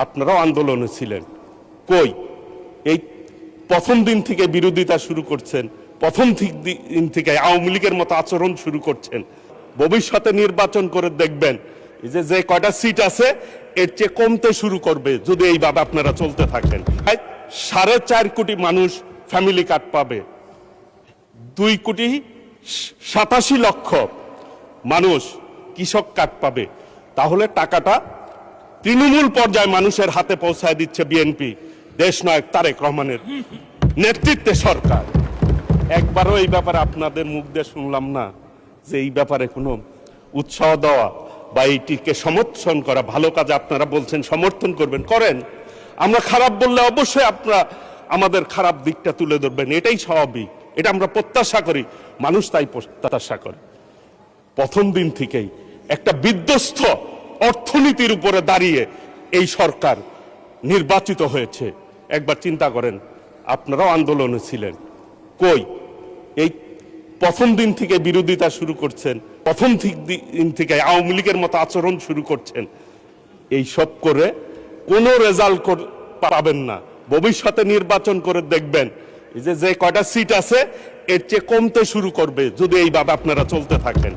আপনারাও আন্দোলনে ছিলেন। কই এই প্রথম দিন থেকে বিরোধিতা শুরু করছেন, প্রথম দিন থেকে আওয়ামী লীগের মতো আচরণ শুরু করছেন। ভবিষ্যতে নির্বাচন করে দেখবেন যে কয়টা সিট আছে এর চেয়ে কমতে শুরু করবে যদি এইভাবে আপনারা চলতে থাকেন। 4.5 কোটি মানুষ ফ্যামিলি কার্ড পাবে, 2,87,00,000 মানুষ কৃষক কার্ড পাবে। তাহলে টাকাটা তৃণমূল পর্যায়ে মানুষের হাতে পৌঁছায় দিচ্ছে বিএনপি, দেশনায়ক তারেক রহমানের নেতৃত্বে সরকার। একবারও এই ব্যাপারে আপনাদের মুখ দিয়ে শুনলাম না যে এই ব্যাপারে কোনো উৎসাহ দেওয়া বা এইটিকে সমর্থন করা। ভালো কাজে আপনারা বলছেন সমর্থন করবেন, করেন। আমরা খারাপ বললে অবশ্যই আপনারা আমাদের খারাপ দিকটা তুলে ধরবেন, এটাই স্বাভাবিক, এটা আমরা প্রত্যাশা করি, মানুষ তাই প্রত্যাশা করে। প্রথম দিন থেকেই একটা বিধ্বস্ত অর্থনীতির উপরে দাঁড়িয়ে এই সরকার নির্বাচিত হয়েছে। একবার চিন্তা করেন, আপনারাও আন্দোলনে ছিলেন। কই এই প্রথম দিন থেকে বিরোধিতা শুরু করছেন, প্রথম দিন থেকে আওয়ামী লীগের মতো আচরণ শুরু করছেন। এই সব করে কোনো রেজাল্ট পাবেন না। ভবিষ্যতে নির্বাচন করে দেখবেন যে কয়টা সিট আছে এর চেয়ে কমতে শুরু করবে যদি এইভাবে আপনারা চলতে থাকেন।